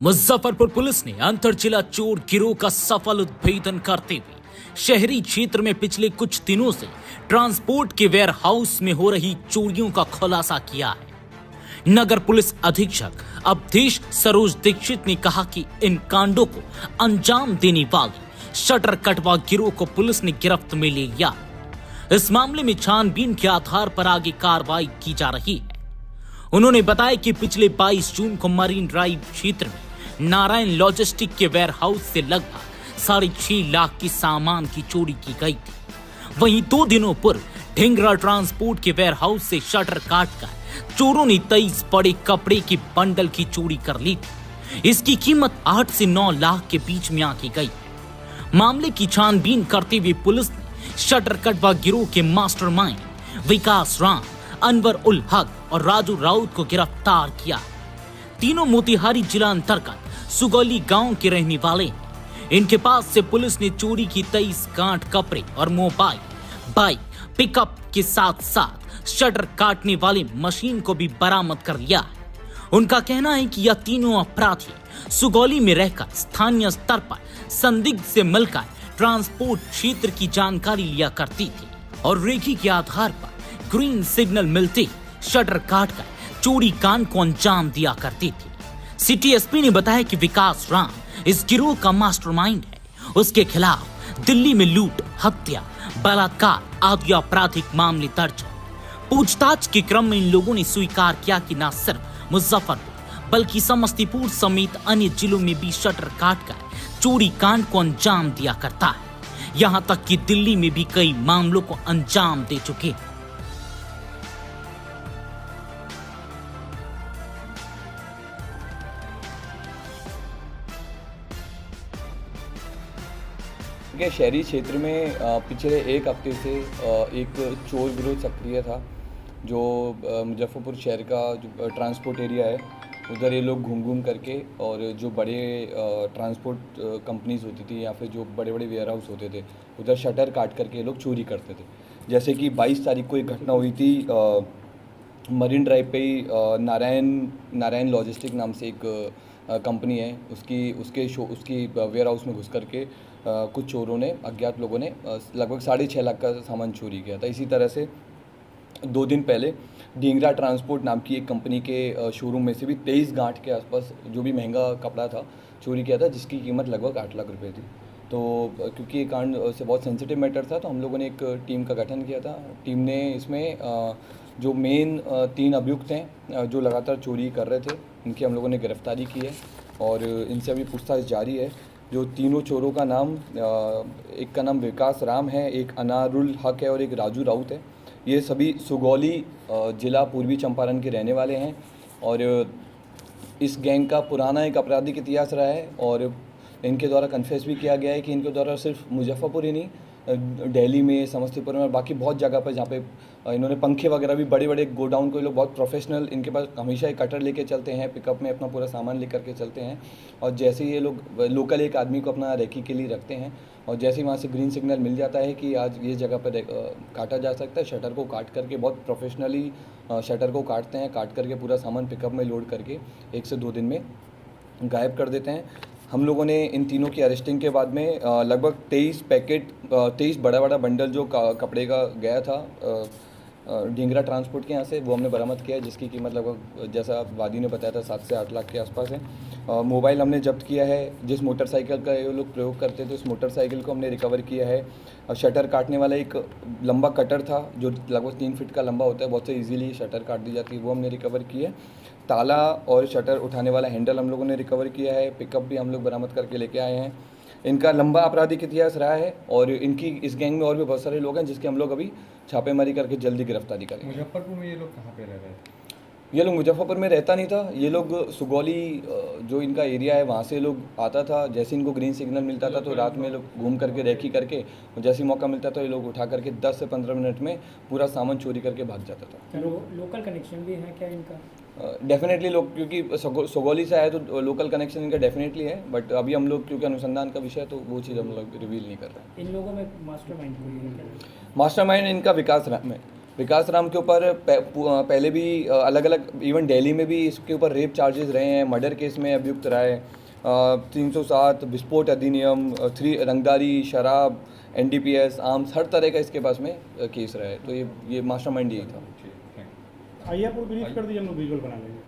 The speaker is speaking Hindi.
मुजफ्फरपुर पुलिस ने अंतरजिला चोर गिरोह का सफल उद्भेदन करते हुए शहरी क्षेत्र में पिछले कुछ दिनों से ट्रांसपोर्ट के वेयर हाउस में हो रही चोरियों का खुलासा किया है। नगर पुलिस अधीक्षक अवधेश सरोज दीक्षित ने कहा कि इन कांडों को अंजाम देने वाले शटर कटवा गिरोह को पुलिस ने गिरफ्त में ले लिया। इस मामले में छानबीन के आधार पर आगे कार्रवाई की जा रही है। उन्होंने बताया कि पिछले 22 जून को मरीन ड्राइव क्षेत्र में नारायण लॉजिस्टिक के वेयर हाउस से लगभग 6.5 लाख की सामान की चोरी की गई थी। वहीं 2 दिनों पूर्व ढिंगरा ट्रांसपोर्ट के वेयर हाउस से शटर काटकर चोरों ने 23 बड़े कपड़े के बंडल की चोरी कर ली थी। इसकी कीमत 8 से 9 लाख के बीच में आंकी गई। मामले की छानबीन करते हुए पुलिस ने शटर कटवा गिरोह के मास्टरमाइंड विकास राम, अनवर उल हक और राजू राउत को गिरफ्तार किया। तीनों मोतिहारी जिला अंतर्गत सुगौली गांव के रहने वाले हैं। इनके पास से पुलिस ने चोरी की 23 गांठ कपड़े और मोबाइल, बाइक, पिकअप के साथ साथ शटर काटने वाली मशीन को भी बरामद कर लिया है। उनका कहना है कि यह तीनों अपराधी सुगौली में रहकर स्थानीय स्तर पर संदिग्ध से मिलकर ट्रांसपोर्ट क्षेत्र की जानकारी लिया करती थी और रेखी के आधार पर ग्रीन सिग्नल मिलते शटर काटकर चोरी कांड को अंजाम दिया करती थी। सिटी एसपी ने बताया कि विकास राम इस गिरोह का मास्टरमाइंड है। उसके खिलाफ दिल्ली में लूट, हत्या, बलात्कार आदि आपराधिक मामले दर्ज है। पूछताछ के क्रम में इन लोगों ने स्वीकार किया कि न सिर्फ मुजफ्फरपुर बल्कि समस्तीपुर समेत अन्य जिलों में भी शटर काटकर चोरी कांड को अंजाम दिया करता है। यहाँ तक कि दिल्ली में भी कई मामलों को अंजाम दे चुके हैं। के शहरी क्षेत्र में पिछले 1 हफ्ते से एक चोर गिरोह सक्रिय था, जो मुजफ्फरपुर शहर का जो ट्रांसपोर्ट एरिया है उधर ये लोग घूम करके और जो बड़े ट्रांसपोर्ट कंपनीज होती थी या फिर जो बड़े बड़े वेयर हाउस होते थे उधर शटर काट करके ये लोग चोरी करते थे। जैसे कि 22 तारीख को एक घटना हुई थी मरीन ड्राइव पे ही नारायण लॉजिस्टिक नाम से एक कंपनी है, उसकी वेयर हाउस में घुस करके कुछ चोरों ने, अज्ञात लोगों ने लगभग 6.5 लाख का सामान चोरी किया था। इसी तरह से 2 दिन पहले ढिंगरा ट्रांसपोर्ट नाम की एक कंपनी के शोरूम में से भी 23 गांठ के आसपास जो भी महंगा कपड़ा था चोरी किया था, जिसकी कीमत लगभग 8 लाख रुपए थी। तो क्योंकि ये कांड से बहुत सेंसिटिव मैटर था तो हम लोगों ने एक टीम का गठन किया था। टीम ने इसमें जो मेन 3 अभियुक्त हैं जो लगातार चोरी कर रहे थे, इनकी हम लोगों ने गिरफ्तारी की है और इनसे अभी पूछताछ जारी है। जो तीनों चोरों का नाम, एक का नाम विकास राम है, एक अनारुल हक है और एक राजू राउत है। ये सभी सुगौली जिला पूर्वी चंपारण के रहने वाले हैं और इस गैंग का पुराना एक आपराधिक इतिहास रहा है और इनके द्वारा कन्फेस भी किया गया है कि इनके द्वारा सिर्फ मुजफ्फरपुर ही नहीं, दिल्ली में, समस्तीपुर में और बाकी बहुत जगह पर जहाँ पे इन्होंने पंखे वगैरह भी बड़े बड़े गोडाउन को, ये लोग बहुत प्रोफेशनल, इनके पास हमेशा एक कटर लेके चलते हैं, पिकअप में अपना पूरा सामान लेकर के चलते हैं और जैसे ही ये लोग लोकल एक आदमी को अपना रेकी के लिए रखते हैं और जैसे ही वहाँ से ग्रीन सिग्नल मिल जाता है कि आज ये जगह पर काटा जा सकता है, शटर को काट करके बहुत प्रोफेशनली शटर को काटते हैं, काट करके पूरा सामान पिकअप में लोड करके 1 से 2 दिन में गायब कर देते हैं। हम लोगों ने इन तीनों की अरेस्टिंग के बाद में लगभग 23 बड़ा बंडल जो कपड़े का गया था ढिंगरा ट्रांसपोर्ट के यहाँ से, वो हमने बरामद किया है, जिसकी कीमत लगभग जैसा वादी ने बताया था 7 से 8 लाख के आसपास है। मोबाइल हमने जब्त किया है। जिस मोटरसाइकिल का ये लोग प्रयोग करते थे उस मोटरसाइकिल को हमने रिकवर किया है। शटर काटने वाला एक लंबा कटर था जो लगभग 3 फीट का लंबा होता है, बहुत से ईजिली शटर काट दी जाती है, वो हमने रिकवर की है। ताला और शटर उठाने वाला हैंडल हम लोगों ने रिकवर किया है। पिकअप भी हम लोग बरामद करके लेके आए हैं। इनका लंबा आपराधिक इतिहास रहा है और इनकी इस गैंग में और भी बहुत सारे लोग हैं जिसके हम लोग अभी छापेमारी करके जल्दी गिरफ्तारी करेंगे। मुजफ्फरपुर में ये लोग कहाँ पे रह रहे थे? ये लोग मुजफ्फरपुर में रहता नहीं था, ये लोग सुगौली जो इनका एरिया है वहाँ से लोग आता था। जैसे इनको ग्रीन सिग्नल मिलता था तो रात में लोग घूम करके रेकी करके, जैसे मौका मिलता था ये लोग उठा करके 10 से 15 मिनट में पूरा सामान चोरी करके भाग जाता था। लोकल कनेक्शन भी है क्या इनका? डेफिनेटली लोग, क्योंकि सुगौली से आए तो लोकल कनेक्शन इनका डेफिनेटली है, बट अभी हम लोग क्योंकि अनुसंधान का विषय है तो वो चीज़ हम लोग रिवील नहीं कर रहे हैं। इन लोगों में मास्टरमाइंड कोई है क्या? मास्टरमाइंड इनका विकास राम है। विकास राम के ऊपर पहले भी अलग अलग इवन दिल्ली में भी इसके ऊपर रेप चार्जेस रहे हैं, मर्डर केस में अभियुक्त रहा है, 307 विस्फोट अधिनियम, 3 रंगदारी, शराब, NDPS, आर्म्स, हर तरह का इसके पास में केस रहा है। तो ये मास्टरमाइंड यही था। ठीक, थैंक यू। आइए आपको ब्रीफ कर दीजिए, हम लोग विजुअल बना लेंगे।